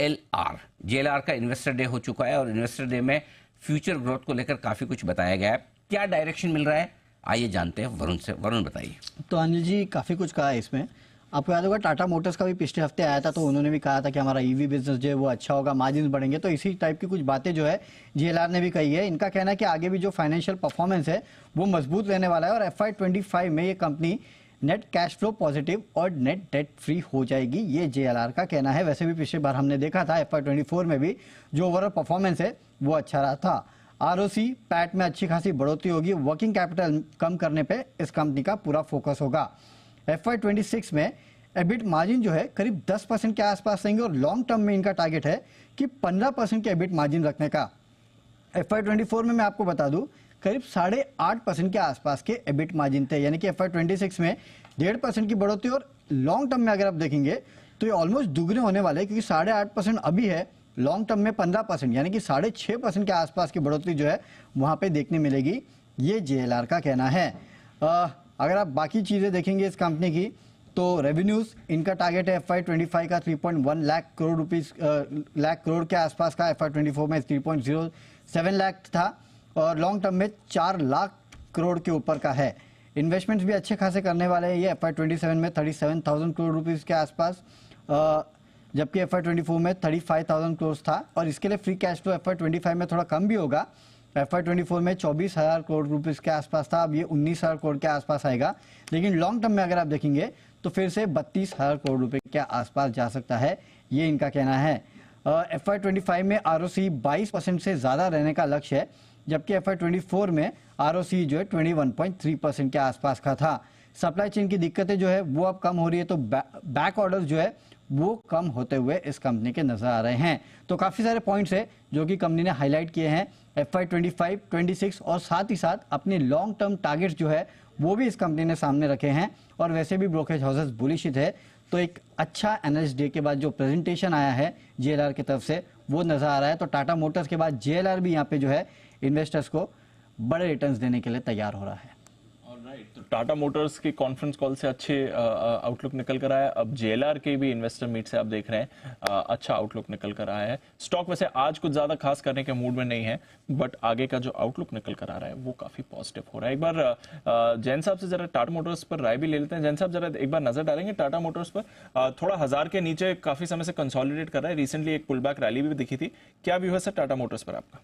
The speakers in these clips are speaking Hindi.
JLR का इन्वेस्टर डे हो चुका है और इन्वेस्टर डे में फ्यूचर ग्रोथ को लेकर काफी कुछ बताया गया है। क्या डायरेक्शन मिल रहा है, आइए जानते हैं वरुण से। वरुण बताइए। तो अनिल जी काफ़ी कुछ कहा है इसमें। आपको याद होगा टाटा मोटर्स का भी पिछले हफ्ते आया था, तो उन्होंने भी कहा था कि हमारा ईवी बिजनेस जो है वो अच्छा होगा, मार्जिन बढ़ेंगे। तो इसी टाइप की कुछ बातें जो है JLR ने भी कही है। इनका कहना है कि आगे भी जो फाइनेंशियल परफॉर्मेंस है वो मजबूत रहने वाला है और FY25 में ये company net cash flow positive और नेट डेट फ्री हो जाएगी, ये JLR का कहना है। वैसे भी पिछले बार हमने देखा था FY24 में भी जो ओवरऑल परफॉर्मेंस है वो अच्छा रहा था। ROC पैट में अच्छी खासी बढ़ोतरी होगी। वर्किंग कैपिटल कम करने पे इस कंपनी का पूरा फोकस होगा। FY26 में एबिट मार्जिन जो है करीब 10% के आसपास रहेंगे और लॉन्ग टर्म में इनका टारगेट है कि 15% के एबिट मार्जिन रखने का। FY24 में मैं आपको बता दूं करीब 8.5% के आसपास के एबिट मार्जिन थे, यानी कि FY26 में 1.5% की बढ़ोतरी और लॉन्ग टर्म में अगर आप देखेंगे तो ये ऑलमोस्ट दुगने होने वाले हैं, क्योंकि 8.5% अभी है, लॉन्ग टर्म में 15% यानी कि 6.5% के आसपास की बढ़ोतरी जो है वहां पे देखने मिलेगी, ये JLR का कहना है। अगर आप बाकी चीजें देखेंगे इस कंपनी की तो रेवेन्यूज इनका टारगेट है FY25 का 3.1 लाख करोड़ रुपीस लाख करोड़ के आसपास का। FY24 में 3.07 लाख था और लॉन्ग टर्म में 4 लाख करोड़ के ऊपर का है। इन्वेस्टमेंट्स भी अच्छे खासे करने वाले हैं ये। FY27 में 37,000 करोड़ रुपीस के आसपास, जबकि FY24 में 35,000 करोड़ था और इसके लिए फ्री कैश फ्लो FY25 में थोड़ा कम भी होगा। FY24 में 24,000 करोड़ रुपीस के आसपास था, अब ये 19,000 करोड़ के आसपास आएगा। लेकिन लॉन्ग टर्म में अगर आप देखेंगे तो फिर से 32,000 करोड़ रुपए के आसपास जा सकता है, ये इनका कहना है। FY25 में ROC 22% से ज्यादा रहने का लक्ष्य है, जबकि FY24 में ROC जो है 21.3% के आसपास का था। सप्लाई चेन की दिक्कतें जो है वो अब कम हो रही है, तो बैक ऑर्डर जो है वो कम होते हुए इस कंपनी के नजर आ रहे हैं। तो काफी सारे पॉइंट्स है जो कि कंपनी ने हाईलाइट किए हैं FY25, 26 और साथ ही साथ अपने लॉन्ग टर्म टारगेट्स जो है वो भी इस कंपनी ने सामने रखे हैं। और वैसे भी ब्रोकरेज हाउसेस बुलिश है, तो एक अच्छा एनालिस्ट डे के बाद जो प्रेजेंटेशन आया है JLR की तरफ से वो नजर आ रहा है। तो टाटा मोटर्स के बाद JLR भी यहाँ पे जो है इन्वेस्टर्स को बड़े रिटर्न्स देने के लिए तैयार हो रहा है। तो टाटा मोटर्स की कॉन्फ्रेंस कॉल से अच्छे आउटलुक निकल कर आया है। अब JLR के भी इन्वेस्टर मीट से आप देख रहे हैं अच्छा आउटलुक निकल कर आया है। स्टॉक वैसे आज कुछ ज्यादा खास करने के मूड में नहीं है, बट आगे का जो आउटलुक निकल कर आ रहा है वो काफी पॉजिटिव हो रहा है। एक बार जैन साहब से जरा टाटा मोटर्स पर राय भी ले लेते हैं। जैन साहब जरा एक बार नजर डालेंगे टाटा मोटर्स पर। थोड़ा 1000 के नीचे काफी समय से कंसोलिडेट कर रहा है, रिसेंटली एक पुल बैक रैली भी दिखी थी। क्या व्यू है सर टाटा मोटर्स पर आपका?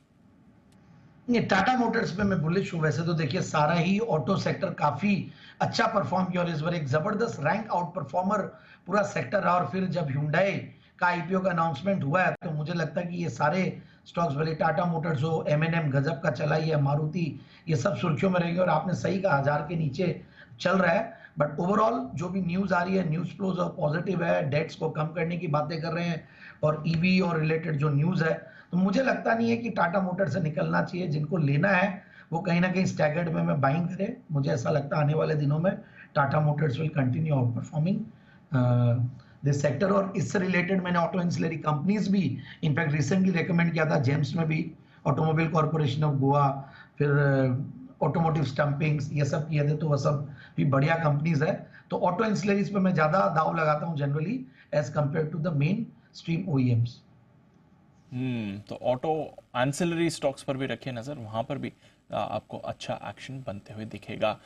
नहीं, टाटा मोटर्स पे मैं बुलिश हूं। वैसे तो देखिए सारा ही ऑटो सेक्टर काफी अच्छा परफॉर्म किया और इस बार एक जबरदस्त रैंक आउट परफॉर्मर पूरा सेक्टर रहा। और फिर जब Hyundai का IPO का अनाउंसमेंट हुआ है तो मुझे लगता है कि ये सारे स्टॉक्स, भले टाटा मोटर्स हो, M&M गजब का चला ही है, मारुति, ये सब सुर्खियों में रहेंगे। और आपने सही कहा 1000 के नीचे चल रहा है, बट ओवरऑल जो भी न्यूज आ रही है, न्यूज फ्लोज पॉजिटिव है, डेट्स को कम करने की बातें कर रहे हैं और EV और रिलेटेड जो न्यूज है, तो मुझे लगता नहीं है कि टाटा मोटर से निकलना चाहिए। जिनको लेना है वो कहीं ना कहीं स्टैगर्ड में मैं बाइंग करे। मुझे ऐसा लगता है आने वाले दिनों में Tata Motors will continue out performing this sector. और इससे रिलेटेड मैंने ऑटो इंसुलरी कंपनीज भी इनफैक्ट रिसेंटली रेकमेंड किया था। जेम्स में भी ऑटोमोबाइल कॉर्पोरेशन ऑफ गोवा, फिर ऑटोमोटिव स्टम्पिंग्स, ये सब किए थे, तो वह सब भी बढ़िया कंपनीज है। तो ऑटो इंसुलरीज पे मैं ज्यादा दाव लगाता हूँ generally as compared to the main stream OEMs। तो ऑटो एंसिलरी स्टॉक्स पर भी रखिए नजर, वहां पर भी आपको अच्छा एक्शन बनते हुए दिखेगा।